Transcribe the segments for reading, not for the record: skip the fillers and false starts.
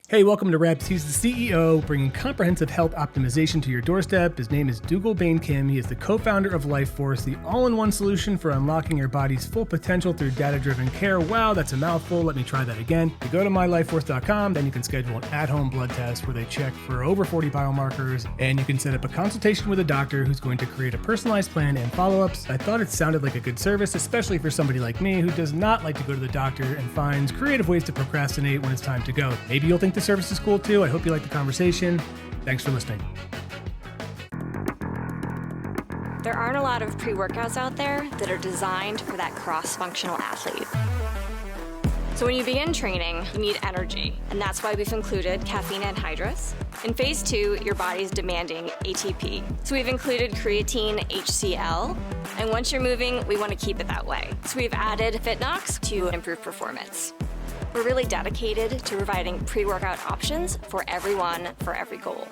Hey, welcome to Reps. He's the CEO, bringing comprehensive health optimization to your doorstep. His name is Dugal Bain Kim. He is the co-founder of LifeForce, the all-in-one solution for unlocking your body's full potential through data-driven care. Wow, that's a mouthful. Let me try that again. You go to mylifeforce.com, then you can schedule an at-home blood test where they check for over 40 biomarkers, and you can set up a consultation with a doctor who's going to create a personalized plan and follow-ups. I thought it sounded like a good service, especially for somebody like me who does not like to go to the doctor and finds creative ways to procrastinate when it's time to go. Maybe you'll think the service is cool too. I hope you like the conversation. Thanks for listening. There aren't a lot of pre-workouts out there that are designed for that cross-functional athlete. So when you begin training, you need energy, and that's why we've included caffeine anhydrous. In phase 2, your body's demanding ATP. So we've included creatine HCl, and once you're moving, we want to keep it that way. So we've added FitNox to improve performance. We're really dedicated to providing pre-workout options for everyone, for every goal.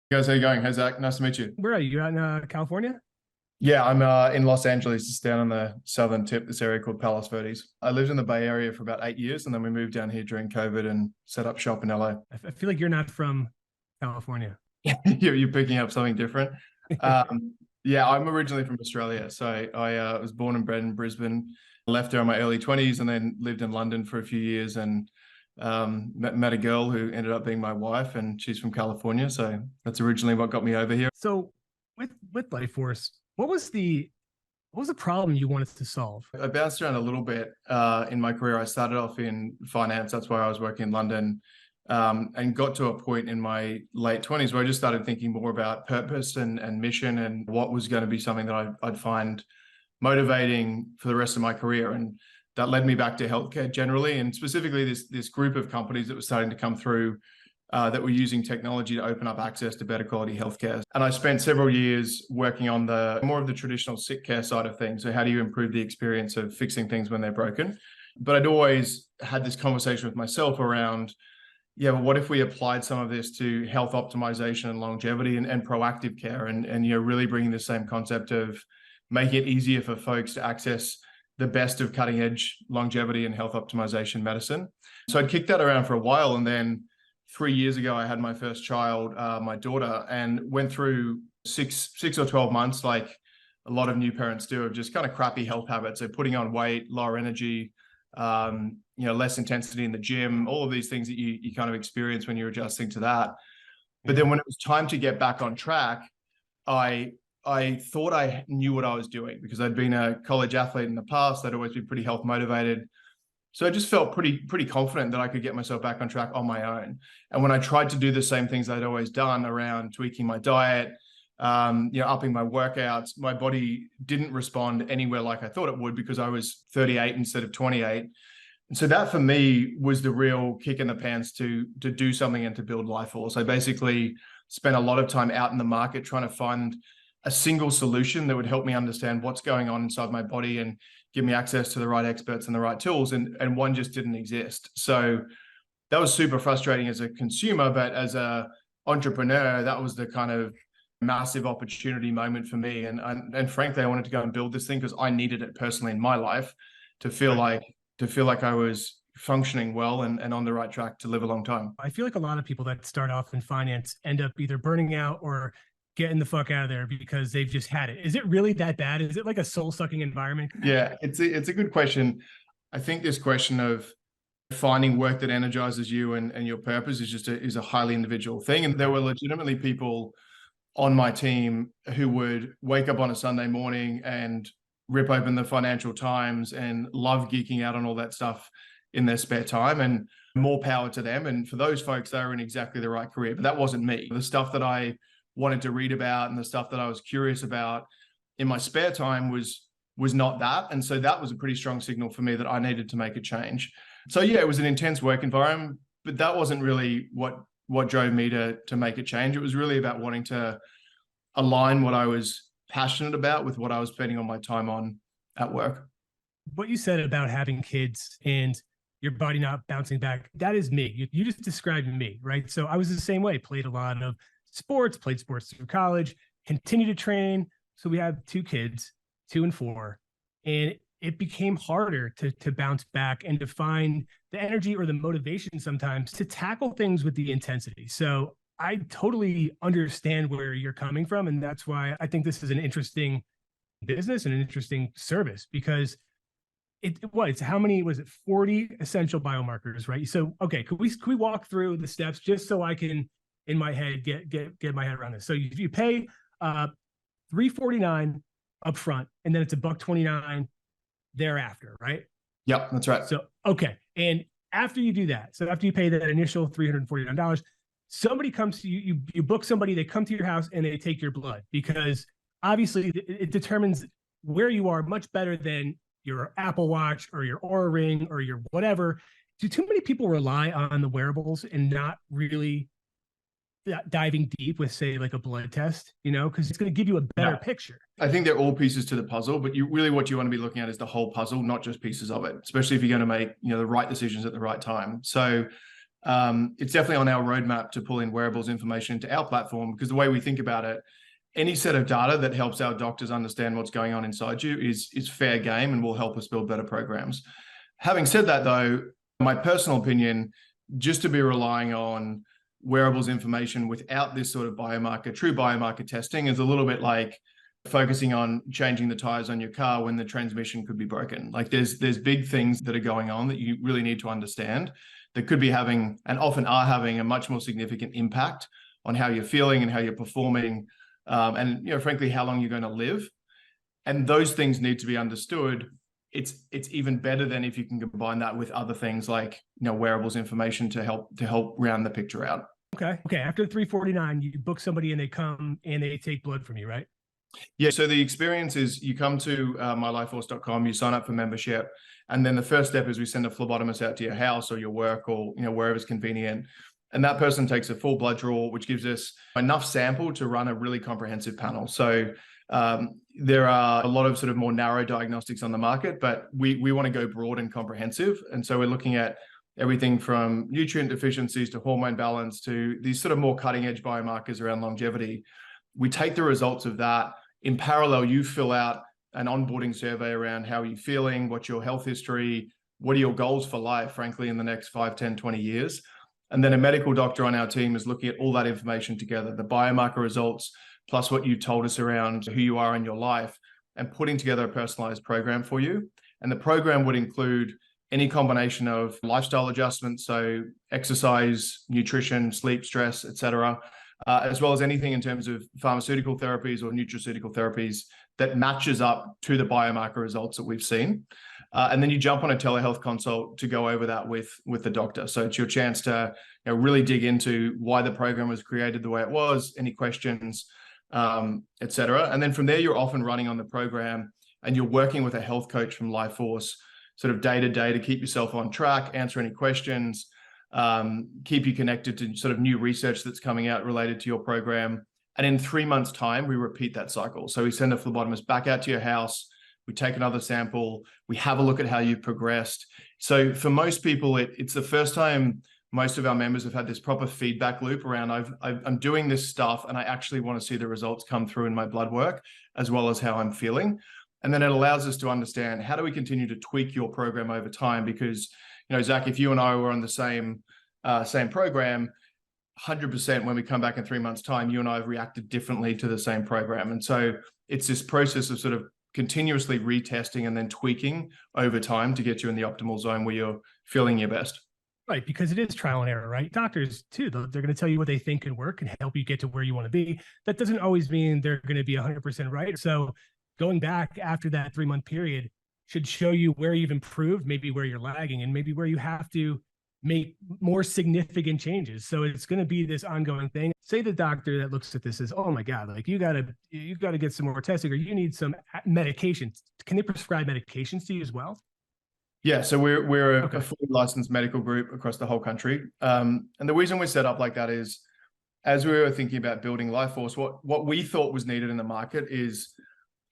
Hey guys, how you going? Hey Zach, nice to meet you. Where are you? You're out in California? Yeah, I'm in Los Angeles, just down on the southern tip, this area called Palos Verdes. I lived in the Bay Area for about 8 years, and then we moved down here during COVID and set up shop in LA. I feel like you're not from California. You're picking up something different. Yeah, I'm originally from Australia. So I was born and bred in Brisbane, left there in my early 20s, and then lived in London for a few years and met a girl who ended up being my wife, and she's from California. So that's originally what got me over here. So with LifeForce, what was the problem you wanted to solve? I bounced around a little bit in my career. I started off in finance. That's why I was working in London. And got to a point in my late 20s where I just started thinking more about purpose and mission and what was going to be something that I'd find motivating for the rest of my career. And that led me back to healthcare generally, and specifically this group of companies that were starting to come through that were using technology to open up access to better quality healthcare. And I spent several years working on more of the traditional sick care side of things. So how do you improve the experience of fixing things when they're broken? But I'd always had this conversation with myself around, yeah, but what if we applied some of this to health optimization and longevity and proactive care, and really bringing the same concept of making it easier for folks to access the best of cutting edge longevity and health optimization medicine. So I'd kicked that around for a while, and then 3 years ago I had my first child, my daughter, and went through six or 12 months, like a lot of new parents do, of just kind of crappy health habits. So putting on weight, lower energy, less intensity in the gym, all of these things that you kind of experience when you're adjusting to that. But then when it was time to get back on track, I thought I knew what I was doing because I'd been a college athlete in the past. I'd always been pretty health motivated. So I just felt pretty confident that I could get myself back on track on my own. And when I tried to do the same things I'd always done around tweaking my diet, upping my workouts, my body didn't respond anywhere like I thought it would because I was 38 instead of 28. And so that for me was the real kick in the pants to do something and to build LifeForce. I basically spent a lot of time out in the market trying to find a single solution that would help me understand what's going on inside my body and give me access to the right experts and the right tools. And one just didn't exist. So that was super frustrating as a consumer, but as a entrepreneur, that was the kind of massive opportunity moment for me. And frankly, I wanted to go and build this thing because I needed it personally in my life to feel like I was functioning well and on the right track to live a long time. I feel like a lot of people that start off in finance end up either burning out or getting the fuck out of there because they've just had it. Is it really that bad? Is it like a soul-sucking environment? Yeah, it's a good question. I think this question of finding work that energizes you and your purpose is a highly individual thing. And there were legitimately people on my team who would wake up on a Sunday morning and rip open the Financial Times and love geeking out on all that stuff in their spare time, and more power to them. And for those folks, they were in exactly the right career, but that wasn't me. The stuff that I wanted to read about and the stuff that I was curious about in my spare time was not that. And so that was a pretty strong signal for me that I needed to make a change. So yeah, it was an intense work environment, but that wasn't really what drove me to make a change. It was really about wanting to align what I was passionate about with what I was spending on my time on at work. What you said about having kids and your body not bouncing back, that is me. You just described me, right? So I was the same way, played a lot of sports, played sports through college, continue to train. So we have 2 kids, 2 and 4. And it became harder to bounce back and to find the energy or the motivation sometimes to tackle things with the intensity. So I totally understand where you're coming from. And that's why I think this is an interesting business and an interesting service, because it's how many, was it 40 essential biomarkers, right? So, okay, could we walk through the steps just so I can, in my head, get my head around this? So you pay $349 up front, and then it's $129 thereafter, right? Yep, that's right. So, okay. And after you do that, so after you pay that initial $349, somebody comes to you, you book somebody, they come to your house and they take your blood, because obviously it determines where you are much better than your Apple Watch or your Oura Ring or your whatever. Do too many people rely on the wearables and not really diving deep with, say, like a blood test, because it's going to give you a better picture? I think they're all pieces to the puzzle, but what you want to be looking at is the whole puzzle, not just pieces of it, especially if you're going to make, the right decisions at the right time. So it's definitely on our roadmap to pull in wearables information into our platform, because the way we think about it, any set of data that helps our doctors understand what's going on inside you is fair game and will help us build better programs. Having said that, though, my personal opinion, just to be relying on wearables information without this sort of true biomarker testing, is a little bit like focusing on changing the tires on your car when the transmission could be broken. Like there's big things that are going on that you really need to understand that could be having, and often are having, a much more significant impact on how you're feeling and how you're performing, and frankly, how long you're going to live. And those things need to be understood. It's even better than if you can combine that with other things like wearables information to help round the picture out. Okay. After $349, you book somebody and they come and they take blood from you, right? Yeah. So the experience is you come to mylifeforce.com, you sign up for membership, and then the first step is we send a phlebotomist out to your house or your work or wherever's convenient. And that person takes a full blood draw, which gives us enough sample to run a really comprehensive panel. So there are a lot of sort of more narrow diagnostics on the market, but we want to go broad and comprehensive. And so we're looking at everything from nutrient deficiencies to hormone balance to these sort of more cutting edge biomarkers around longevity. We take the results of that. In parallel, you fill out an onboarding survey around how are you feeling, what's your health history, what are your goals for life, frankly, in the next 5, 10, 20 years. And then a medical doctor on our team is looking at all that information together, the biomarker results, plus what you told us around who you are in your life, and putting together a personalized program for you. And the program would include any combination of lifestyle adjustments, so exercise, nutrition, sleep, stress, etc., as well as anything in terms of pharmaceutical therapies or nutraceutical therapies that matches up to the biomarker results that we've seen. And then you jump on a telehealth consult to go over that with the doctor. So it's your chance to really dig into why the program was created the way it was, any questions, etc. And then from there, you're off and running on the program, and you're working with a health coach from LifeForce sort of day to day to keep yourself on track, answer any questions, keep you connected to sort of new research that's coming out related to your program. And in 3 months' time, we repeat that cycle. So we send a phlebotomist back out to your house, we take another sample, we have a look at how you've progressed. So for most people, it's the first time most of our members have had this proper feedback loop around I'm doing this stuff and I actually want to see the results come through in my blood work as well as how I'm feeling. And then it allows us to understand, how do we continue to tweak your program over time? Because, Zach, if you and I were on the same program, 100% when we come back in 3 months' time, you and I have reacted differently to the same program. And so it's this process of sort of continuously retesting and then tweaking over time to get you in the optimal zone where you're feeling your best. Right, because it is trial and error, right? Doctors too, they're going to tell you what they think can work and help you get to where you want to be. That doesn't always mean they're going to be 100% right. So going back after that 3-month period should show you where you've improved, maybe where you're lagging, and maybe where you have to make more significant changes. So it's going to be this ongoing thing. Say the doctor that looks at this says, "Oh my God, like you got to get some more testing, or you need some medications." Can they prescribe medications to you as well? Yeah, so we're a fully licensed medical group across the whole country. And the reason we're set up like that is, as we were thinking about building LifeForce, what we thought was needed in the market is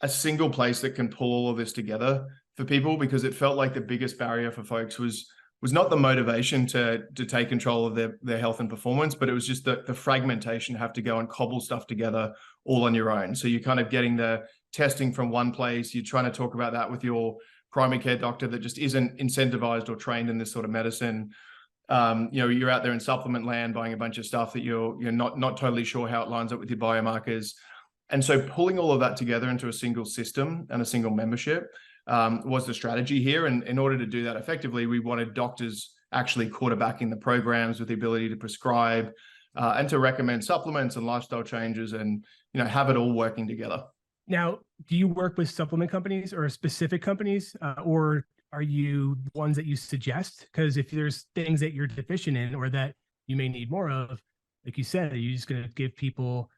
a single place that can pull all of this together for people, because it felt like the biggest barrier for folks was not the motivation to take control of their health and performance, but it was just the fragmentation, have to go and cobble stuff together all on your own. So you're kind of getting the testing from one place, you're trying to talk about that with your primary care doctor that just isn't incentivized or trained in this sort of medicine. You're out there in supplement land buying a bunch of stuff that you're not totally sure how it lines up with your biomarkers. And so pulling all of that together into a single system and a single membership was the strategy here. And in order to do that effectively, we wanted doctors actually quarterbacking the programs with the ability to prescribe and to recommend supplements and lifestyle changes and, have it all working together. Now, do you work with supplement companies or specific companies, or are you ones that you suggest? Because if there's things that you're deficient in or that you may need more of, like you said, are you just going to give people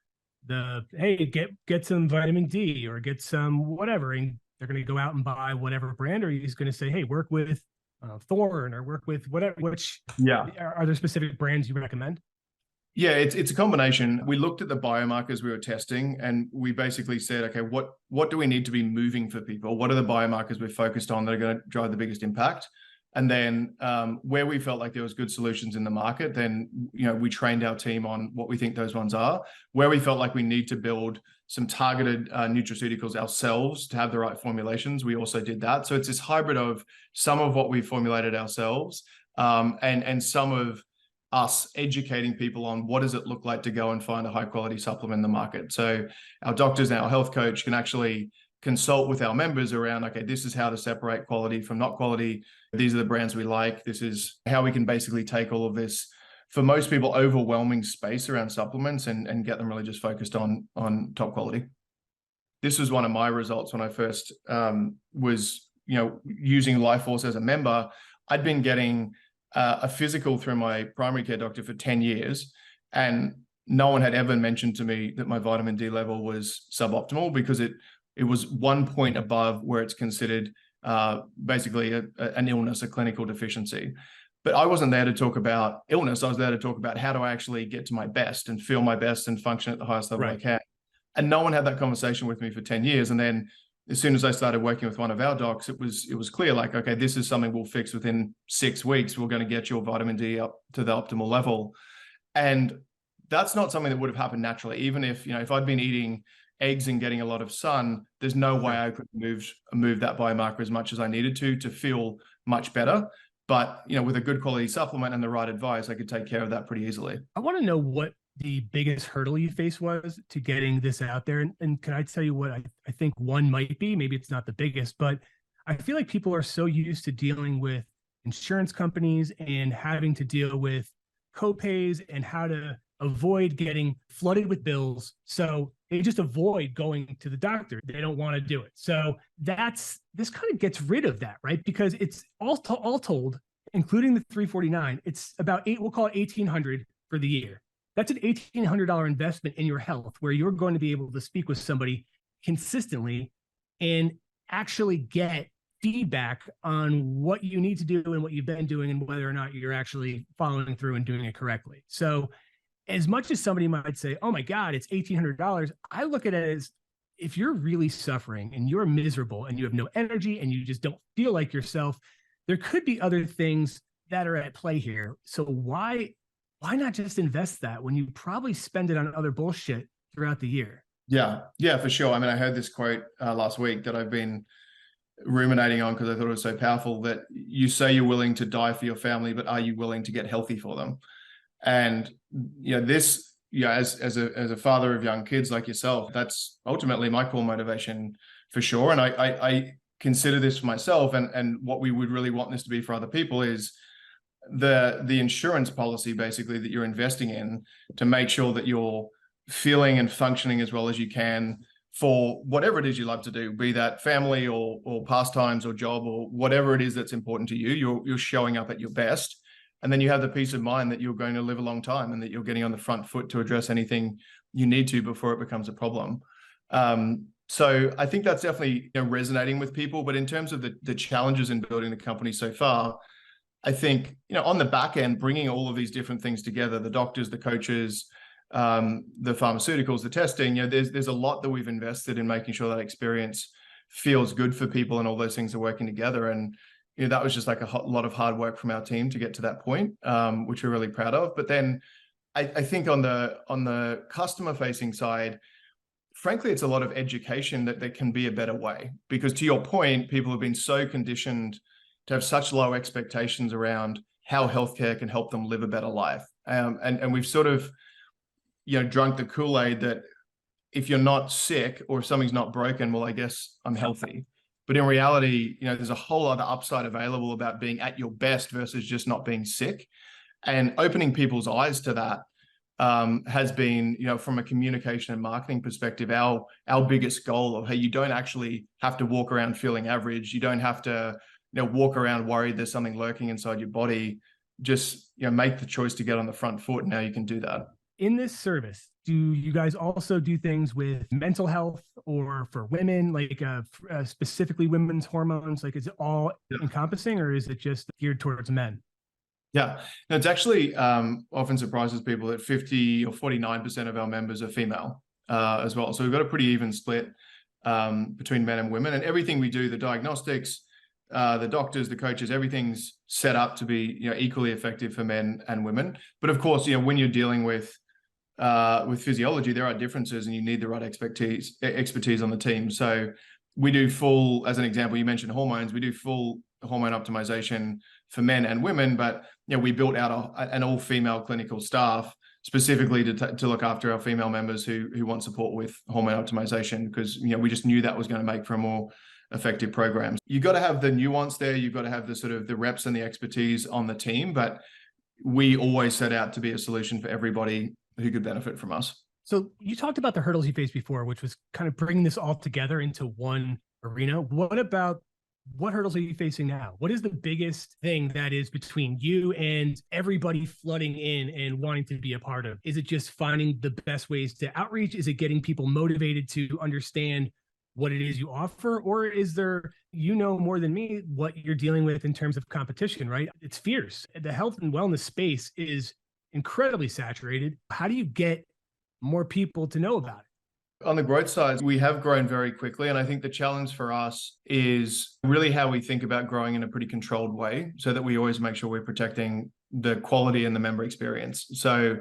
hey, get some vitamin D or get some whatever, and they're going to go out and buy whatever brand, or are you just going to say, hey, work with Thorne or work with whatever, are there specific brands you recommend? Yeah, it's a combination. We looked at the biomarkers we were testing, and we basically said, okay, what do we need to be moving for people? What are the biomarkers we're focused on that are going to drive the biggest impact? And then where we felt like there was good solutions in the market, then we trained our team on what we think those ones are. Where we felt like we need to build some targeted nutraceuticals ourselves to have the right formulations, we also did that. So it's this hybrid of some of what we formulated ourselves and some of us educating people on what does it look like to go and find a high quality supplement in the market. So our doctors and our health coach can actually consult with our members around, okay, this is how to separate quality from not quality. These are the brands we like. This is how we can basically take all of this, for most people, overwhelming space around supplements and get them really just focused on top quality. This was one of my results when I first was, using LifeForce as a member. I'd been getting a physical through my primary care doctor for 10 years. And no one had ever mentioned to me that my vitamin D level was suboptimal, because it was 1 point above where it's considered basically an illness, a clinical deficiency. But I wasn't there to talk about illness. I was there to talk about how do I actually get to my best and feel my best and function at the highest level I can. And no one had that conversation with me for 10 years. And then as soon as I started working with one of our docs, it was clear, like, okay, this is something we'll fix within 6 weeks. We're going to get your vitamin D up to the optimal level. And that's not something that would have happened naturally. Even if, if I'd been eating eggs and getting a lot of sun, there's no way I could move that biomarker as much as I needed to feel much better. But, with a good quality supplement and the right advice, I could take care of that pretty easily. I want to know what the biggest hurdle you faced was to getting this out there. And can I tell you what I think one might be? Maybe it's not the biggest, but I feel like people are so used to dealing with insurance companies and having to deal with copays and how to avoid getting flooded with bills. So they just avoid going to the doctor. They don't want to do it. So this kind of gets rid of that, right? Because it's all told, including the $349, it's about we'll call it $1,800 for the year. That's an $1,800 investment in your health, where you're going to be able to speak with somebody consistently and actually get feedback on what you need to do and what you've been doing and whether or not you're actually following through and doing it correctly. So as much as somebody might say, oh my God, it's $1,800, I look at it as, if you're really suffering and you're miserable and you have no energy and you just don't feel like yourself, there could be other things that are at play here. So why not just invest that when you probably spend it on other bullshit throughout the year? Yeah, for sure. I mean, I heard this quote last week that I've been ruminating on because I thought it was so powerful, that you say you're willing to die for your family, but are you willing to get healthy for them? And this, as a father of young kids like yourself, that's ultimately my core motivation for sure. And I consider this for myself, and what we would really want this to be for other people is the insurance policy basically that you're investing in to make sure that you're feeling and functioning as well as you can for whatever it is you love to do, be that family or pastimes or job or whatever it is that's important to you. You're showing up at your best. And then you have the peace of mind that you're going to live a long time and that you're getting on the front foot to address anything you need to before it becomes a problem. So I think that's definitely resonating with people. But in terms of the challenges in building the company so far, I think, on the back end, bringing all of these different things together, the doctors, the coaches, the pharmaceuticals, the testing, there's a lot that we've invested in making sure that experience feels good for people and all those things are working together. And that was just like a lot of hard work from our team to get to that point, which we're really proud of. But then I think on the customer facing side, frankly, it's a lot of education that there can be a better way. Because to your point, people have been so conditioned to have such low expectations around how healthcare can help them live a better life. And we've sort of, drunk the Kool-Aid that if you're not sick or if something's not broken, well, I guess I'm healthy. But in reality, there's a whole other upside available about being at your best versus just not being sick. And opening people's eyes to that has been, from a communication and marketing perspective, our biggest goal of, hey, you don't actually have to walk around feeling average. You don't have to, walk around worried there's something lurking inside your body. Just, make the choice to get on the front foot. And now you can do that. In this service, do you guys also do things with mental health or for women, like specifically women's hormones? Like, is it all encompassing, or is it just geared towards men? Yeah, no, it's actually often surprises people that 50 or 49% of our members are female as well. So we've got a pretty even split between men and women, and everything we do, the diagnostics, the doctors, the coaches, everything's set up to be, equally effective for men and women. But of course, when you're dealing with physiology, there are differences, and you need the right expertise on the team. So we do full, as an example, you mentioned hormones, we do full hormone optimization for men and women, but we built out an all-female clinical staff specifically to look after our female members who want support with hormone optimization, because we just knew that was going to make for a more effective program. You got to have the nuance there. You've got to have the sort of the reps and the expertise on the team, but we always set out to be a solution for everybody who could benefit from us. So you talked about the hurdles you faced before, which was kind of bringing this all together into one arena. What hurdles are you facing now? What is the biggest thing that is between you and everybody flooding in and wanting to be a part of? Is it just finding the best ways to outreach? Is it getting people motivated to understand what it is you offer? Or is there, more than me, what you're dealing with in terms of competition, right? It's fierce. The health and wellness space is incredibly saturated. How do you get more people to know about it? On the growth side, we have grown very quickly. And I think the challenge for us is really how we think about growing in a pretty controlled way, so that we always make sure we're protecting the quality and the member experience. So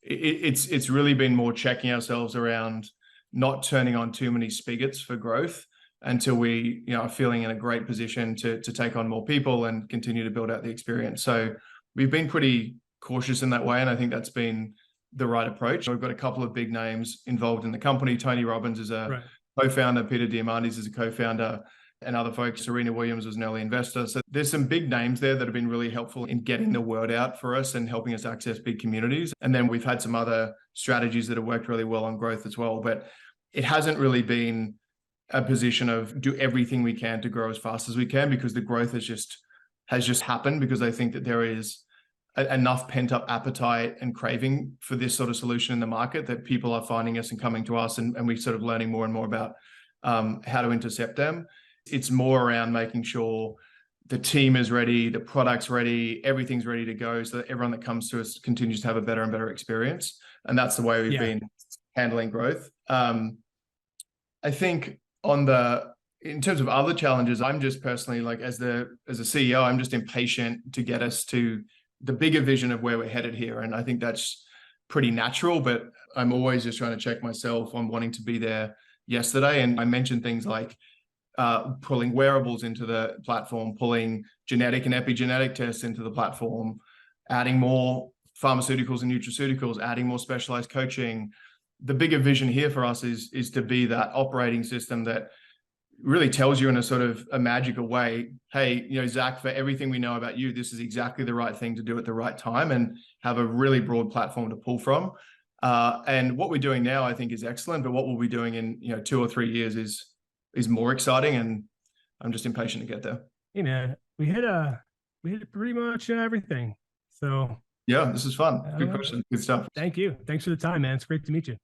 it's really been more checking ourselves around not turning on too many spigots for growth until we are feeling in a great position to take on more people and continue to build out the experience. So we've been pretty cautious in that way. And I think that's been the right approach. We've got a couple of big names involved in the company. Tony Robbins is a co-founder, Peter Diamandis is a co-founder, and other folks. Serena Williams was an early investor. So there's some big names there that have been really helpful in getting the word out for us and helping us access big communities. And then we've had some other strategies that have worked really well on growth as well. But it hasn't really been a position of do everything we can to grow as fast as we can, because the growth has just happened, because I think that there is enough pent-up appetite and craving for this sort of solution in the market that people are finding us and coming to us, and we're sort of learning more and more about how to intercept them. It's more around making sure the team is ready, the product's ready, everything's ready to go, so that everyone that comes to us continues to have a better and better experience. And that's the way we've been handling growth. I think in terms of other challenges, I'm just personally, like as a CEO, I'm just impatient to get us to the bigger vision of where we're headed here. And I think that's pretty natural, but I'm always just trying to check myself on wanting to be there yesterday. And I mentioned things like pulling wearables into the platform, pulling genetic and epigenetic tests into the platform, adding more pharmaceuticals and nutraceuticals, adding more specialized coaching. The bigger vision here for us is to be that operating system that really tells you in a sort of a magical way, hey, Zach, for everything we know about you, this is exactly the right thing to do at the right time, and have a really broad platform to pull from. And what we're doing now, I think, is excellent, but what we'll be doing in 2 or 3 years is more exciting, and I'm just impatient to get there. Hey man, we hit pretty much everything. So yeah, this is fun. Good question. Good stuff. Thank you. Thanks for the time, man. It's great to meet you.